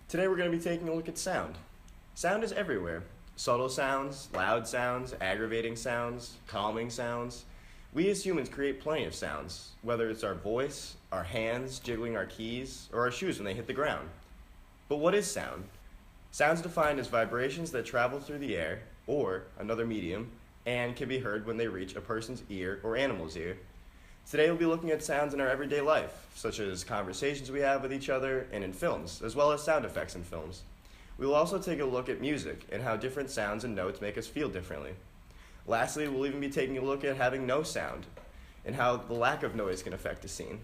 Today we're going to be taking a look at sound. Sound is everywhere. Subtle sounds, loud sounds, aggravating sounds, calming sounds. We as humans create plenty of sounds, whether it's our voice, our hands jiggling our keys, or our shoes when they hit the ground. But what is sound? Sound is defined as vibrations that travel through the air, or another medium, and can be heard when they reach a person's ear or animal's ear. Today we'll be looking at sounds in our everyday life, such as conversations we have with each other and in films, as well as sound effects in films. We will also take a look at music and how different sounds and notes make us feel differently. Lastly, we'll even be taking a look at having no sound and how the lack of noise can affect a scene.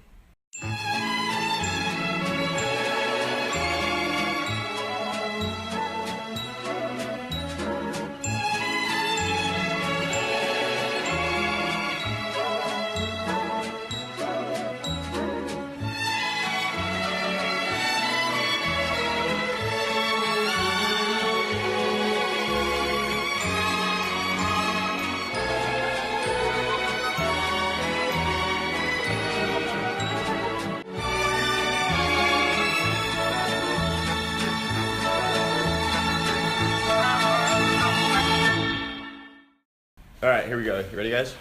Alright, here we go. You ready, guys?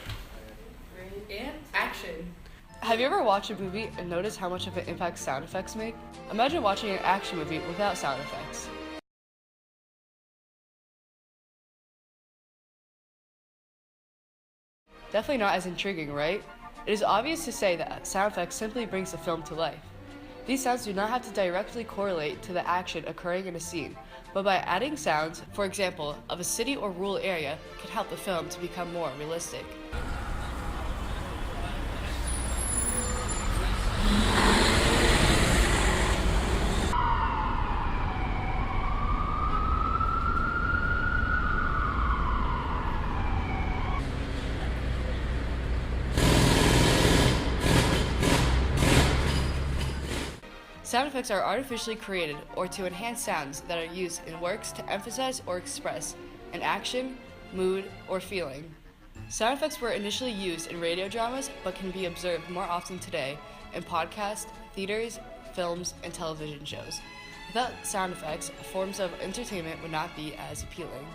And action. Have you ever watched a movie and noticed how much of an impact sound effects make? Imagine watching an action movie without sound effects. Definitely not as intriguing, right? It is obvious to say that sound effects simply brings the film to life. These sounds do not have to directly correlate to the action occurring in a scene, but by adding sounds, for example, of a city or rural area, can help the film to become more realistic. Sound effects are artificially created or to enhance sounds that are used in works to emphasize or express an action, mood, or feeling. Sound effects were initially used in radio dramas but can be observed more often today in podcasts, theaters, films, and television shows. Without sound effects, forms of entertainment would not be as appealing.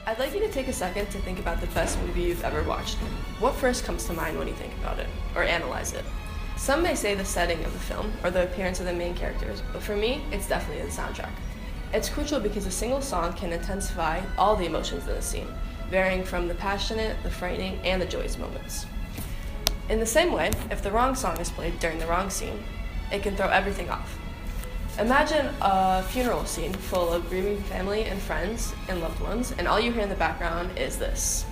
I'd like you to take a second to think about the best movie you've ever watched. What first comes to mind when you think about it, or analyze it? Some may say the setting of the film, or the appearance of the main characters, but for me, it's definitely the soundtrack. It's crucial because a single song can intensify all the emotions in the scene, varying from the passionate, the frightening, and the joyous moments. In the same way, if the wrong song is played during the wrong scene, it can throw everything off. Imagine a funeral scene full of grieving family and friends and loved ones, and all you hear in the background is this.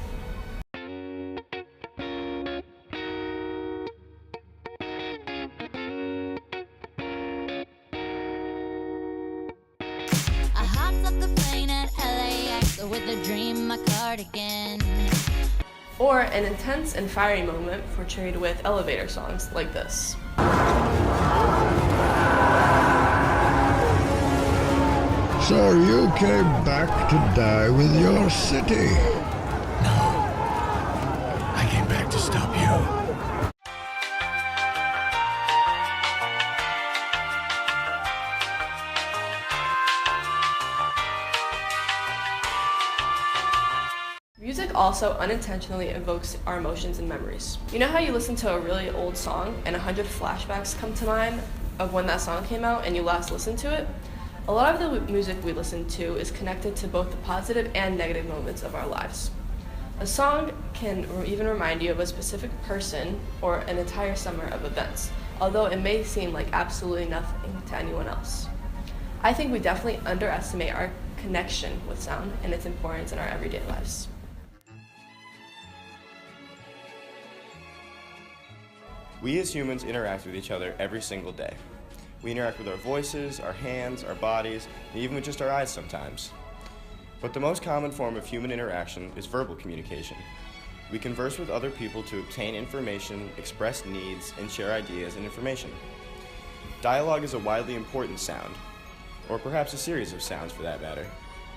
I hopped up the plane at LAX with a dream, my cardigan. Or an intense and fiery moment portrayed with elevator songs like this. So you came back to die with your city? No. I came back to stop you. Music also unintentionally evokes our emotions and memories. You know how you listen to a really old song and 100 flashbacks come to mind of when that song came out and you last listened to it? A lot of the music we listen to is connected to both the positive and negative moments of our lives. A song can even remind you of a specific person or an entire summer of events, although it may seem like absolutely nothing to anyone else. I think we definitely underestimate our connection with sound and its importance in our everyday lives. We as humans interact with each other every single day. We interact with our voices, our hands, our bodies, and even with just our eyes sometimes. But the most common form of human interaction is verbal communication. We converse with other people to obtain information, express needs, and share ideas and information. Dialogue is a widely important sound, or perhaps a series of sounds for that matter,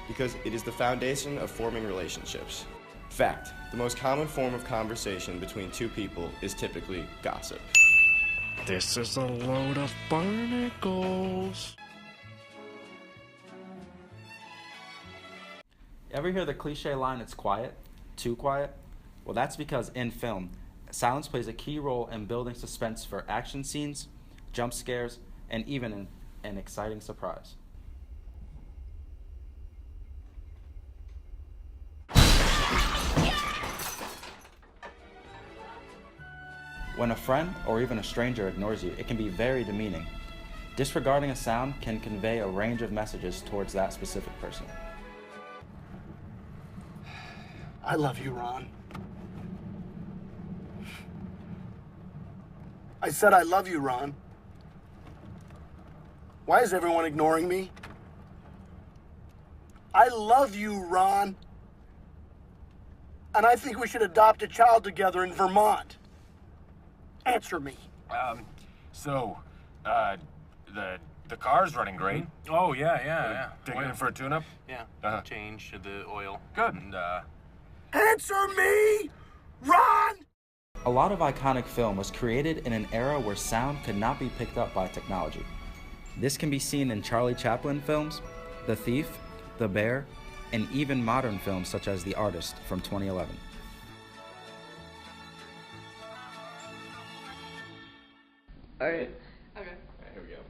because it is the foundation of forming relationships. Fact, the most common form of conversation between two people is typically gossip. This is a load of barnacles. Ever hear the cliche line, "It's quiet"? Too quiet? Well, that's because in film, silence plays a key role in building suspense for action scenes, jump scares, and even an exciting surprise. When a friend or even a stranger ignores you, it can be very demeaning. Disregarding a sound can convey a range of messages towards that specific person. I love you, Ron. I said I love you, Ron. Why is everyone ignoring me? I love you, Ron. And I think we should adopt a child together in Vermont. Answer me. The car's running great. Oh, yeah. Taking in for a tune-up? Yeah, change the oil. Good. And, Answer me, Ron! A lot of iconic film was created in an era where sound could not be picked up by technology. This can be seen in Charlie Chaplin films, The Thief, The Bear, and even modern films such as The Artist from 2011. Alright. Okay. Alright, here we go.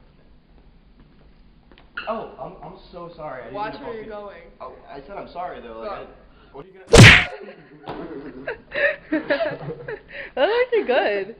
Oh, I'm so sorry. Watch where you're going. Oh, I said I'm sorry though. Like, what are you gonna? That was actually good.